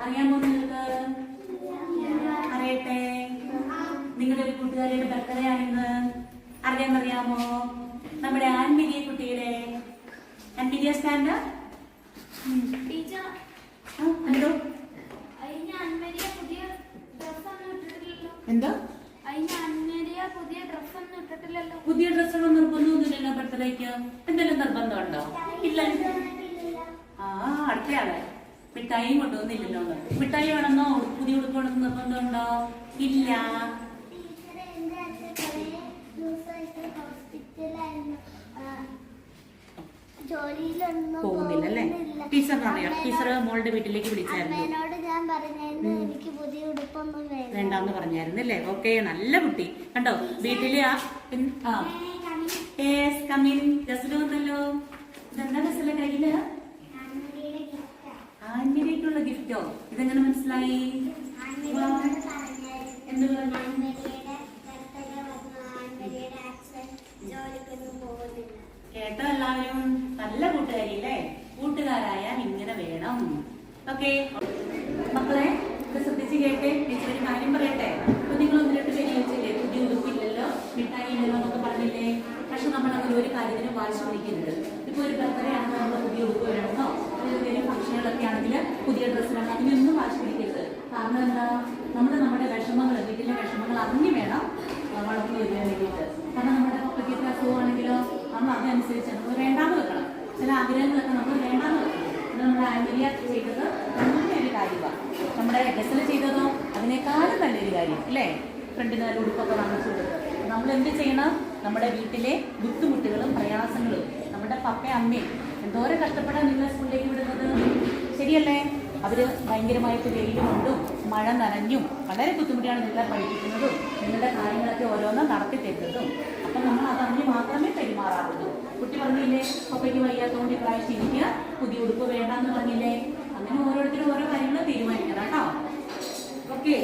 അറിയാമോ നിങ്ങൾക്ക്? അറിയട്ടെ. നിങ്ങളുടെ ഒരു കൂട്ടുകാരിയുടെ ബർത്ത്ഡേ ആണെന്ന് അറിയാമോ? നമ്മുടെ ആൻമരിയ കുട്ടിയുടെ ആൻമരിയ സ്റ്റാൻഡ് എന്തോ എന്തോ പുതിയ ഡ്രസ്സുകൾ നിർബന്ധമൊന്നുമില്ലല്ലോ ബർത്ത്ഡേക്ക്. എന്തെങ്കിലും നിർബന്ധമുണ്ടോ? ഇല്ല. അടുത്തയാളെ മിഠായി കൊണ്ടുവന്നില്ലല്ലോ. മിഠായി വേണമെന്നോ പുതിയ ഉടുപ്പ് വേണമെന്ന് നിർബന്ധമുണ്ടോ? ഇല്ല. പോകുന്നില്ലല്ലേ? ടീച്ചറിനറിയാം. ടീച്ചർ മോളുടെ വീട്ടിലേക്ക് വിളിച്ചായിരുന്നു. വേണ്ടാന്ന് പറഞ്ഞായിരുന്നു അല്ലേ? ഓക്കെ, നല്ല കുട്ടി. കണ്ടോ വീട്ടില് വന്നല്ലോ. ഇതെന്താ രസല്ലേ കയ്യില്? ആന്റിക്കുള്ള ഗിഫ്റ്റോ? ഇതെങ്ങനെ മനസ്സിലായി? എന്ത് പറഞ്ഞു? കേട്ടോ എല്ലാവരും? നല്ല കൂട്ടുകാരിയല്ലേ? കൂട്ടുകാരായാൽ ഇങ്ങനെ വേണം. ഓക്കെ മക്കളെ, ഇത് ശ്രദ്ധിച്ച് കേട്ടെ. ടീച്ചർ ഒരു കാര്യം പറയട്ടെ. അപ്പൊ നിങ്ങൾ ഒന്ന് രണ്ട് പേര് ചോദിച്ചില്ലേ പുതിയ ഉടുപ്പില്ലല്ലോ, മിഠായി ഇല്ലല്ലോ എന്നൊക്കെ പറഞ്ഞില്ലേ? പക്ഷെ നമ്മൾ അങ്ങനെ ഒരു കാര്യത്തിന് വാശി പിടിക്കരുത്. ഇപ്പൊ ഒരു ബർത്ത്ഡേ ആണെങ്കിൽ നമ്മൾ പുതിയ ഉടുപ്പ് വേണമെന്നോ, എന്തെങ്കിലും ഫംഗ്ഷനുകളൊക്കെ ആണെങ്കിൽ പുതിയ ഡ്രസ്സ് വേണം, അതിനൊന്നും വാശി പിടിക്കരുത്. കാരണം എന്താ, നമ്മുടെ വിഷമങ്ങൾ, വീട്ടിലെ വിഷമങ്ങൾ അറിഞ്ഞു വേണം വളർന്നു വരാൻ വേണ്ടിയിട്ട്. കാരണം നമ്മുടെ വിദ്യാഭ്യാസമാണെങ്കിലോ നമ്മൾ അതനുസരിച്ച് നമ്മൾ വേണ്ടാന്ന് വെക്കണം. ചില ആഗ്രഹങ്ങളൊക്കെ നമ്മൾ വേണ്ടാന്ന് വെക്കണം. ഇത് നമ്മുടെ ആൻമരിയ ചെയ്തത് നല്ലൊരു കാര്യമാണ്. നമ്മുടെ ഗസൽ ചെയ്തതോ അതിനേക്കാളും നല്ലൊരു കാര്യം അല്ലേ? ഫ്രണ്ടിന് നല്ല ഉടുപ്പൊക്കെ വാങ്ങിച്ചു കൊടുക്കുക. നമ്മൾ എന്ത് ചെയ്യണം? നമ്മുടെ വീട്ടിലെ ബുദ്ധിമുട്ടുകളും പ്രയാസങ്ങളും നമ്മുടെ പപ്പയും അമ്മയും എന്തോരം കഷ്ടപ്പെടാൻ നിങ്ങളെ സ്കൂളിലേക്ക് വിടുന്നത് ശരിയല്ലേ? അവര് ഭയങ്കരമായിട്ട് വെയിൽ കൊണ്ടും മഴ നനഞ്ഞും വളരെ ബുദ്ധിമുട്ടിയാണ് നിങ്ങളെ പഠിപ്പിക്കുന്നതും നിങ്ങളുടെ കാര്യങ്ങളൊക്കെ ഓരോന്നും നടത്തി തരുന്നതും. അപ്പം നമ്മൾ അതറിഞ്ഞ് മാത്രമേ പെരുമാറാറുള്ളൂ. കുട്ടി പറഞ്ഞില്ലേ പപ്പയ്ക്ക് വയ്യാത്തതുകൊണ്ട് ഇപ്രാവശ്യം എനിക്ക് പുതിയ ഉടുപ്പ് വേണ്ടാന്ന് പറഞ്ഞില്ലേ? അങ്ങനെ ഓരോരുത്തരും ഓരോ കാര്യങ്ങൾ തീരുമാനിക്കണം കേട്ടോ. ഓക്കെ.